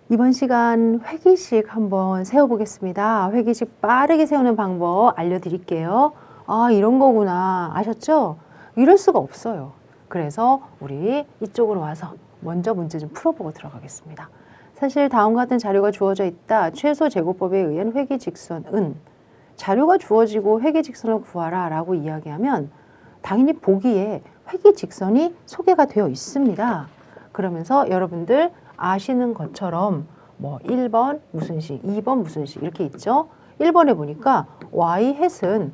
이번 시간 회기식 한번 세워보겠습니다. 회기식 빠르게 세우는 방법 알려드릴게요. 아, 이런 거구나. 아셨죠? 이럴 수가 없어요. 그래서 우리 이쪽으로 와서 먼저 문제 좀 풀어보고 들어가겠습니다. 사실 다음과 같은 자료가 주어져 있다. 최소 제곱법에 의한 회기직선은 자료가 주어지고 회기직선을 구하라 라고 이야기하면 당연히 보기에 회기직선이 소개가 되어 있습니다. 그러면서 여러분들 아시는 것처럼 뭐 1번 무슨 식, 2번 무슨 식 이렇게 있죠. 1번에 보니까 y햇은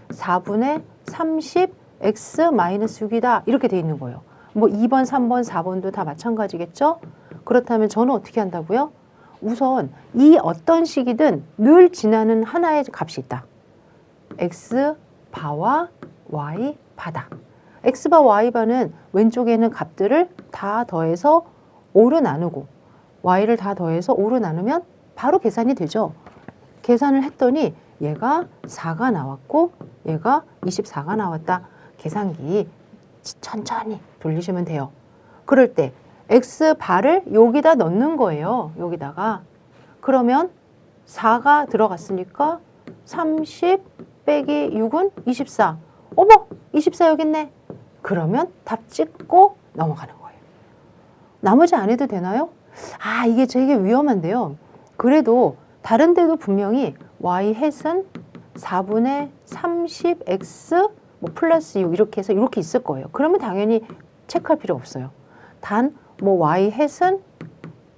4분의 30 x-6이다 이렇게 돼 있는 거예요. 뭐 2번, 3번, 4번도 다 마찬가지겠죠. 그렇다면 저는 어떻게 한다고요? 우선 이 어떤 식이든 늘 지나는 하나의 값이 있다. x바와 y바다. x바 y바는 왼쪽에 있는 값들을 다 더해서 5로 나누고 y를 다 더해서 5로 나누면 바로 계산이 되죠. 계산을 했더니 얘가 4가 나왔고 얘가 24가 나왔다. 계산기 천천히 돌리시면 돼요. 그럴 때 x바를 여기다 넣는 거예요. 여기다가. 그러면 4가 들어갔으니까 30 빼기 6은 24. 어머! 24 여기 있네. 그러면 답 찍고 넘어가는 거예요. 나머지 안 해도 되나요? 아, 이게 되게 위험한데요. 그래도 다른 데도 분명히 y햇은 4분의 30x 뭐 플러스 6 이렇게 해서 이렇게 있을 거예요. 그러면 당연히 체크할 필요 없어요. 단 뭐 y햇은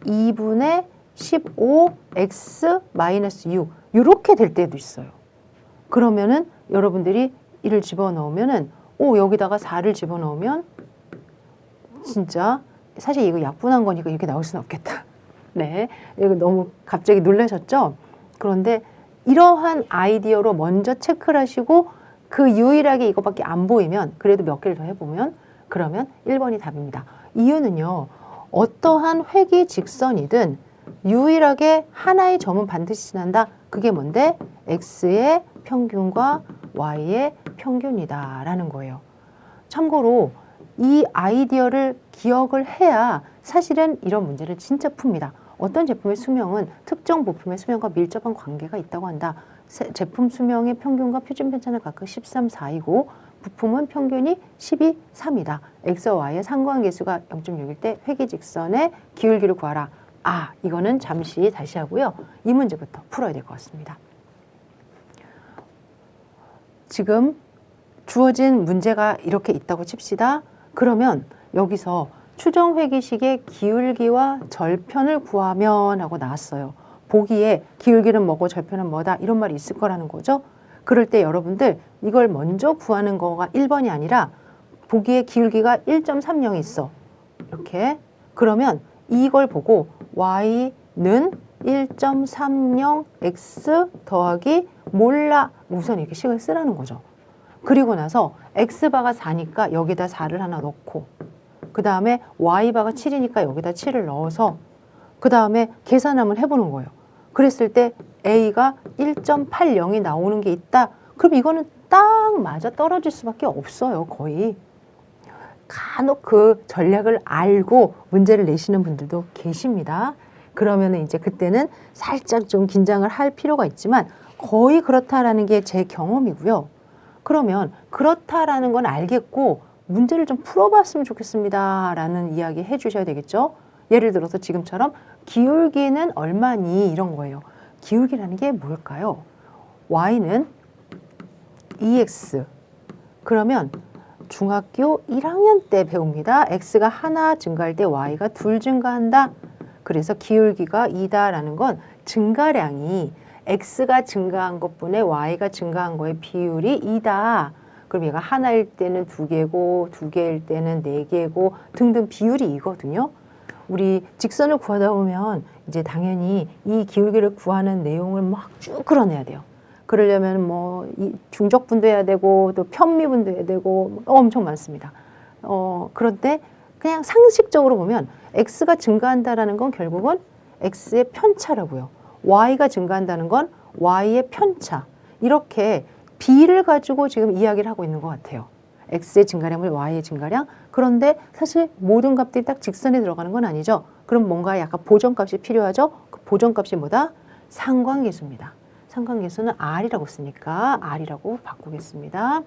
2분의 15x 마이너스 6 이렇게 될 때도 있어요. 그러면은 여러분들이 이를 집어넣으면은 여기다가 4를 집어넣으면 진짜 사실 이거 약분한 거니까 이렇게 나올 수는 없겠다. 네, 이거 너무 갑자기 놀라셨죠? 그런데 이러한 아이디어로 먼저 체크를 하시고 그 유일하게 이거밖에 안 보이면 그래도 몇 개를 더 해보면 그러면 1번이 답입니다. 이유는요. 어떠한 회기직선이든 유일하게 하나의 점은 반드시 지난다. 그게 뭔데? x의 평균과 y의 평균이다 라는 거예요. 참고로 이 아이디어를 기억을 해야 사실은 이런 문제를 진짜 풉니다. 어떤 제품의 수명은 특정 부품의 수명과 밀접한 관계가 있다고 한다. 제품 수명의 평균과 표준 편차는 각각 13, 4이고 부품은 평균이 12, 3이다. x와 y의 상관계수가 0.6일 때 회기직선의 기울기를 구하라. 아, 이거는 잠시 다시 하고요. 이 문제부터 풀어야 될 것 같습니다. 지금 주어진 문제가 이렇게 있다고 칩시다. 그러면 여기서 추정회기식의 기울기와 절편을 구하면 하고 나왔어요. 보기에 기울기는 뭐고 절편은 뭐다 이런 말이 있을 거라는 거죠. 그럴 때 여러분들 이걸 먼저 구하는 거가 1번이 아니라 보기에 기울기가 1.30이 있어. 이렇게. 그러면 이걸 보고 y는 1.30x 더하기 몰라 우선 이렇게 식을 쓰라는 거죠. 그리고 나서 x바가 4니까 여기다 4를 하나 넣고 그 다음에 y바가 7이니까 여기다 7을 넣어서 그 다음에 계산함을 해보는 거예요. 그랬을 때 a가 1.80이 나오는 게 있다. 그럼 이거는 딱 맞아 떨어질 수밖에 없어요. 거의. 간혹 그 전략을 알고 문제를 내시는 분들도 계십니다. 그러면 이제 그때는 살짝 좀 긴장을 할 필요가 있지만 거의 그렇다라는 게 제 경험이고요. 그러면 그렇다라는 건 알겠고 문제를 좀 풀어봤으면 좋겠습니다 라는 이야기 해주셔야 되겠죠. 예를 들어서 지금처럼 기울기는 얼마니 이런 거예요. 기울기라는 게 뭘까요? y는 2x 그러면 중학교 1학년 때 배웁니다. x가 하나 증가할 때 y가 둘 증가한다. 그래서 기울기가 2다라는 건 증가량이 x가 증가한 것분에 y가 증가한 거의 비율이 2다. 그럼 얘가 하나일 때는 2개고 2개일 때는 4개고 등등 비율이 이거든요. 우리 직선을 구하다 보면 이제 당연히 이 기울기를 구하는 내용을 막 쭉 끌어내야 돼요. 그러려면 뭐 중적분도 해야 되고 또 편미분도 해야 되고 엄청 많습니다. 그런데 그냥 상식적으로 보면 x가 증가한다라는 건 결국은 x의 편차라고요. y가 증가한다는 건 y의 편차. 이렇게 b를 가지고 지금 이야기를 하고 있는 것 같아요. x의 증가량을 y의 증가량. 그런데 사실 모든 값들이 딱 직선에 들어가는 건 아니죠. 그럼 뭔가 약간 보정값이 필요하죠? 그 보정값이 뭐다? 상관계수입니다. 상관계수는 R이라고 쓰니까 R이라고 바꾸겠습니다.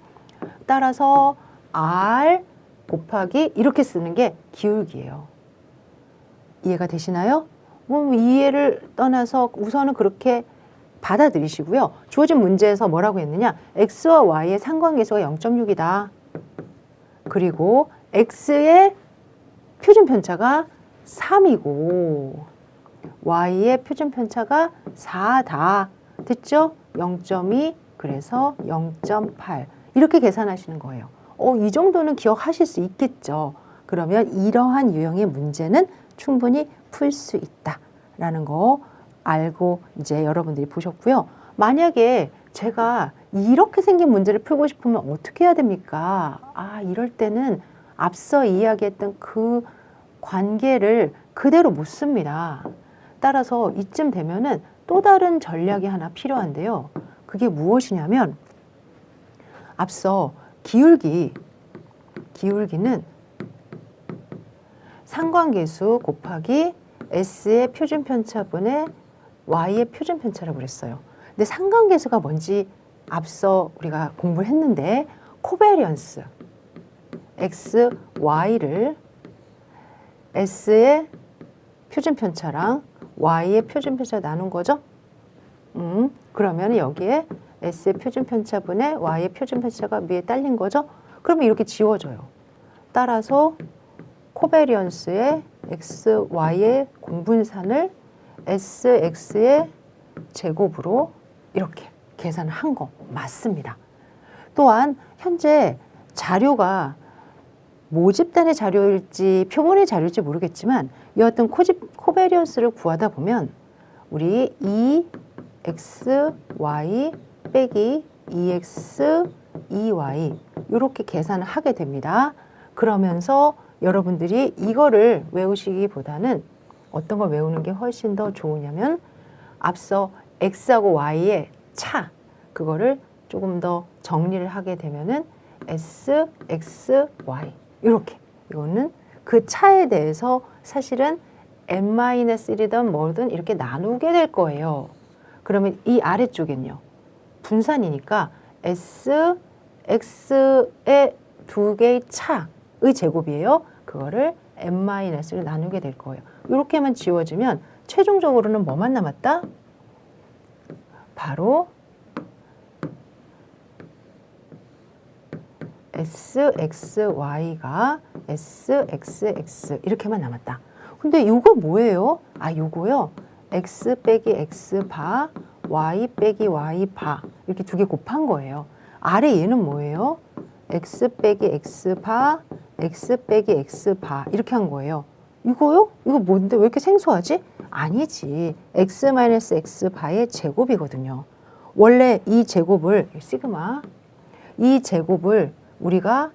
따라서 R 곱하기 이렇게 쓰는 게 기울기예요. 이해가 되시나요? 뭐 이해를 떠나서 우선은 그렇게 받아들이시고요. 주어진 문제에서 뭐라고 했느냐? X와 Y의 상관계수가 0.6이다. 그리고 X의 표준편차가 3이고 Y의 표준편차가 4다. 됐죠? 0.2 그래서 0.8 이렇게 계산하시는 거예요. 이 정도는 기억하실 수 있겠죠. 그러면 이러한 유형의 문제는 충분히 풀 수 있다라는 거 알고 이제 여러분들이 보셨고요. 만약에 제가 이렇게 생긴 문제를 풀고 싶으면 어떻게 해야 됩니까? 이럴 때는 앞서 이야기했던 그 관계를 그대로 못 씁니다. 따라서 이쯤 되면은 또 다른 전략이 하나 필요한데요. 그게 무엇이냐면 앞서 기울기는 상관계수 곱하기 S의 표준편차분의 Y의 표준편차라고 그랬어요. 근데 상관계수가 뭔지 앞서 우리가 공부를 했는데 코베리언스 X, Y를 S의 표준편차랑 Y의 표준편차 나눈 거죠? 그러면 여기에 S의 표준편차분의 Y의 표준편차가 위에 딸린 거죠? 그러면 이렇게 지워져요. 따라서 코베리언스의 X, Y의 공분산을 S, X의 제곱으로 이렇게 계산을 한 거 맞습니다. 또한 현재 자료가 모집단의 자료일지 표본의 자료일지 모르겠지만 여하튼 코베리언스를 구하다 보면 우리 2xy 빼기 2x 2y 이렇게 계산을 하게 됩니다. 그러면서 여러분들이 이거를 외우시기보다는 어떤 걸 외우는 게 훨씬 더 좋으냐면 앞서 x하고 y의 차 그거를 조금 더 정리를 하게 되면은 s, x, y 이렇게 이거는 그 차에 대해서 사실은 n-1이든 뭐든 이렇게 나누게 될 거예요. 그러면 이 아래쪽엔요. 분산이니까 s, x의 두 개의 차의 제곱이에요. 그거를 n-를 나누게 될 거예요. 이렇게만 지워지면 최종적으로는 뭐만 남았다? 바로 SXY가 SXX 이렇게만 남았다. 근데 이거 뭐예요? 요거요. X 빼기 X 바, Y 빼기 Y 바 이렇게 두 개 곱한 거예요. 아래 얘는 뭐예요? X 빼기 X 바, X 빼기 X 바 이렇게 한 거예요. 이거요? 이거 뭔데 왜 이렇게 생소하지? 아니지. X-X 바의 제곱이거든요. 원래 이 제곱을 시그마 이 제곱을 우리가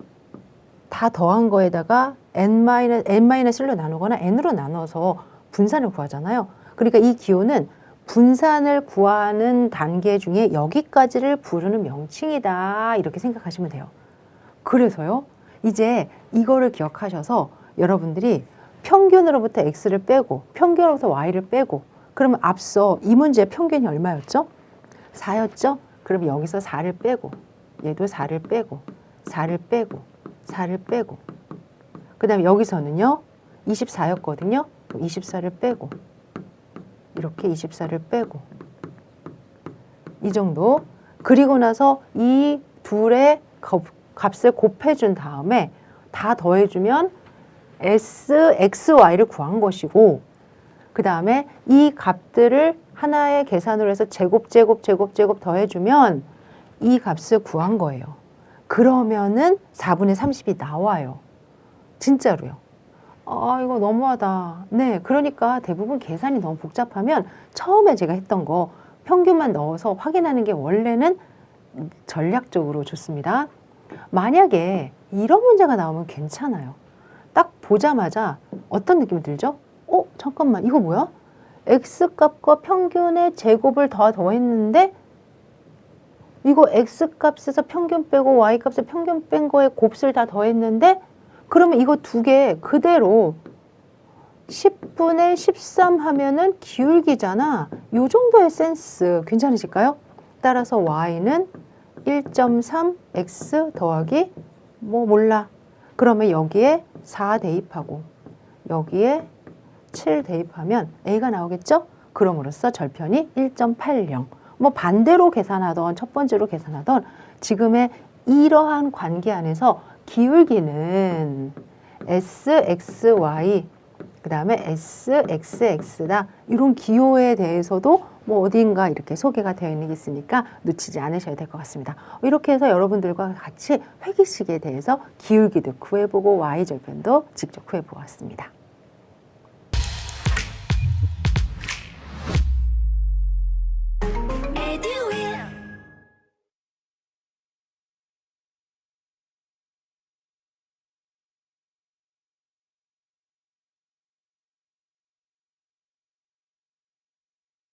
다 더한 거에다가 n-1로 나누거나 n으로 나눠서 분산을 구하잖아요. 그러니까 이 기호는 분산을 구하는 단계 중에 여기까지를 부르는 명칭이다. 이렇게 생각하시면 돼요. 그래서요. 이제 이거를 기억하셔서 여러분들이 평균으로부터 x를 빼고 평균으로부터 y를 빼고 그러면 앞서 이 문제의 평균이 얼마였죠? 4였죠? 그럼 여기서 4를 빼고 얘도 4를 빼고 4를 빼고 4를 빼고 그 다음에 여기서는요 24였거든요 24를 빼고 이렇게 24를 빼고 이 정도 그리고 나서 이 둘의 값을 곱해준 다음에 다 더해주면 S, X, Y를 구한 것이고 그 다음에 이 값들을 하나의 계산으로 해서 제곱 더해주면 이 값을 구한 거예요. 그러면은 4분의 30이 나와요. 진짜로요. 이거 너무하다. 네, 그러니까 대부분 계산이 너무 복잡하면 처음에 제가 했던 거 평균만 넣어서 확인하는 게 원래는 전략적으로 좋습니다. 만약에 이런 문제가 나오면 괜찮아요. 딱 보자마자 어떤 느낌이 들죠? 잠깐만, 이거 뭐야? X값과 평균의 제곱을 다 더했는데 이거 X값에서 평균 빼고 Y값에 평균 뺀 거에 곱을 다 더했는데 그러면 이거 두 개 그대로 10분의 13 하면은 기울기잖아. 요 정도의 센스 괜찮으실까요? 따라서 y는 1.3 x 더하기 뭐 몰라. 그러면 여기에 4 대입하고 여기에 7 대입하면 a가 나오겠죠? 그럼으로써 절편이 1.80. 뭐 반대로 계산하던 첫 번째로 계산하던 지금의 이러한 관계 안에서 기울기는 SXY 그 다음에 SXX다. 이런 기호에 대해서도 뭐 어딘가 이렇게 소개가 되어 있으니까 놓치지 않으셔야 될 것 같습니다. 이렇게 해서 여러분들과 같이 회기식에 대해서 기울기도 구해보고 Y절편도 직접 구해보았습니다.